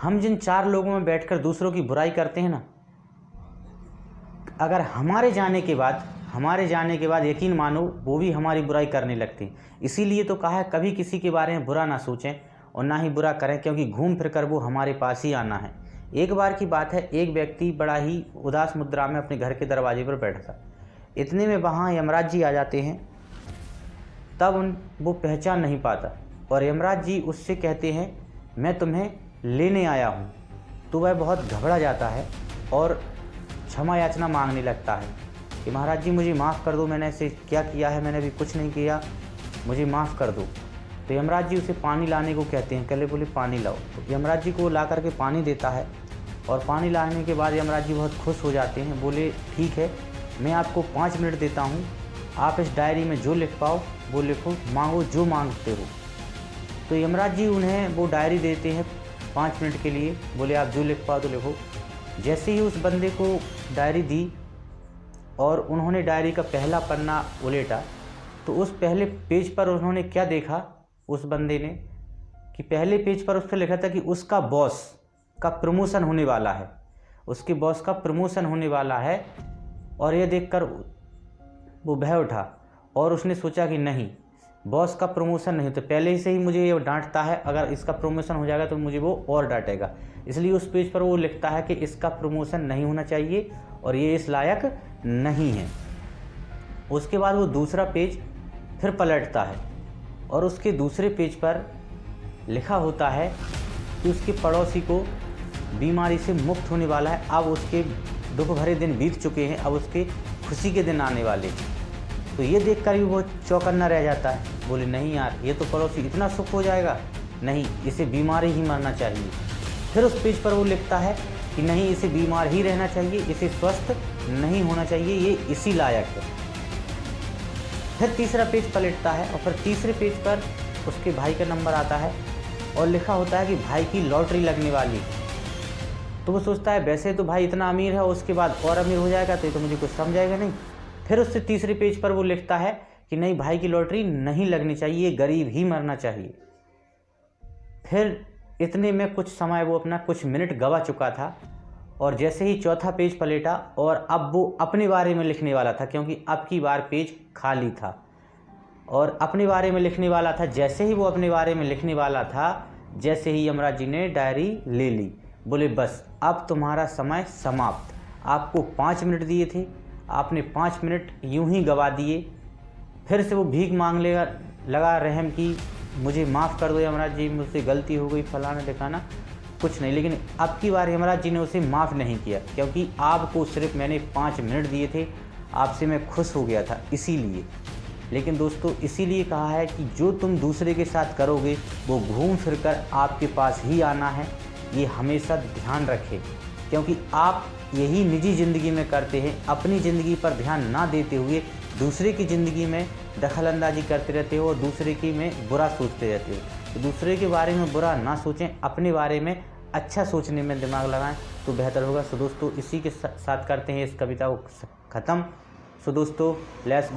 हम जिन 4 लोगों में बैठकर दूसरों की बुराई करते हैं ना, अगर हमारे जाने के बाद यकीन मानो वो भी हमारी बुराई करने लगते हैं। इसीलिए तो कहा है कभी किसी के बारे में बुरा ना सोचें और ना ही बुरा करें, क्योंकि घूम फिर कर वो हमारे पास ही आना है। एक बार की बात है, एक व्यक्ति बड़ा ही उदास मुद्रा में अपने घर के दरवाजे पर बैठा था। इतने में वहाँ यमराज जी आ जाते हैं। तब वो पहचान नहीं पाता और यमराज जी उससे कहते हैं, मैं तुम्हें लेने आया हूँ। तो वह बहुत घबरा जाता है और क्षमा याचना मांगने लगता है कि महाराज जी मुझे माफ़ कर दो, मैंने ऐसे क्या किया है, मैंने अभी कुछ नहीं किया, मुझे माफ़ कर दो। तो यमराज जी उसे पानी लाने को कहते हैं। कले बोले पानी लाओ। तो यमराज जी को ला करके पानी देता है और पानी लाने के बाद यमराज जी बहुत खुश हो जाते हैं। बोले ठीक है, मैं आपको 5 मिनट देता हूँ, आप इस डायरी में जो लिख पाओ वो लिखो, मांगो जो मांगते हो। तो यमराज जी उन्हें वो डायरी देते हैं 5 मिनट के लिए। बोले आप जो लिख पाओ तो लिखो। जैसे ही उस बंदे को डायरी दी और उन्होंने डायरी का पहला पन्ना उलेटा, तो उस पहले पेज पर उन्होंने क्या देखा, उस बंदे ने, कि पहले पेज पर उस पर लिखा था कि उसका बॉस का प्रमोशन होने वाला है, उसके बॉस का प्रमोशन होने वाला है। और यह देखकर वो भय उठा और उसने सोचा कि नहीं, बॉस का प्रमोशन नहीं, तो पहले से ही मुझे ये डांटता है, अगर इसका प्रमोशन हो जाएगा तो मुझे वो और डांटेगा। इसलिए उस पेज पर वो लिखता है कि इसका प्रमोशन नहीं होना चाहिए और ये इस लायक नहीं है। उसके बाद वो दूसरा पेज फिर पलटता है और उसके दूसरे पेज पर लिखा होता है कि उसके पड़ोसी को बीमारी से मुक्त होने वाला है। अब उसके दुख भरे दिन बीत चुके हैं, अब उसके खुशी के दिन आने वाले। तो ये देखकर भी वो चौकन्ना रह जाता है। बोले नहीं यार, ये तो पड़ोसी इतना सुख हो जाएगा, नहीं, इसे बीमार ही मरना चाहिए। फिर उस पेज पर वो लिखता है कि नहीं, इसे बीमार ही रहना चाहिए, इसे स्वस्थ नहीं होना चाहिए, ये इसी लायक है। फिर तीसरा पेज पलटता है और फिर तीसरे पेज पर उसके भाई का नंबर आता है और लिखा होता है कि भाई की लॉटरी लगने वाली है। तो वो सोचता है वैसे तो भाई इतना अमीर है, उसके बाद और अमीर हो जाएगा तो ये तो मुझे कुछ समझाएगा नहीं। फिर उससे तीसरे पेज पर वो लिखता है कि नहीं, भाई की लॉटरी नहीं लगनी चाहिए, गरीब ही मरना चाहिए। फिर इतने में कुछ समय, वो अपना कुछ मिनट गवा चुका था और जैसे ही चौथा पेज पलटा और अब वो अपने बारे में लिखने वाला था, क्योंकि अब की बार पेज खाली था और अपने बारे में लिखने वाला था। जैसे ही वो अपने बारे में लिखने वाला था, जैसे ही यमराज जी ने डायरी ले ली। बोले बस अब तुम्हारा समय समाप्त, आपको 5 मिनट दिए थे, आपने 5 मिनट यूं ही गवा दिए। फिर से वो भीख मांग लगा रहम की, मुझे माफ़ कर दो यमराज जी, मुझसे गलती हो गई, फलाना दिखाना, कुछ नहीं। लेकिन अब की बार यमराज जी ने उसे माफ़ नहीं किया, क्योंकि आपको सिर्फ मैंने 5 मिनट दिए थे, आपसे मैं खुश हो गया था इसीलिए। लेकिन दोस्तों, इसीलिए कहा है कि जो तुम दूसरे के साथ करोगे वो घूम फिर कर आपके पास ही आना है, ये हमेशा ध्यान रखें। क्योंकि आप यही निजी ज़िंदगी में करते हैं, अपनी ज़िंदगी पर ध्यान ना देते हुए दूसरे की ज़िंदगी में दखलंदाजी करते रहते हो और दूसरे की में बुरा सोचते रहते हो। तो दूसरे के बारे में बुरा ना सोचें, अपने बारे में अच्छा सोचने में दिमाग लगाएं तो बेहतर होगा। सो दोस्तों, इसी के साथ करते हैं इस कविता को ख़त्म। सो दोस्तों, लेट्स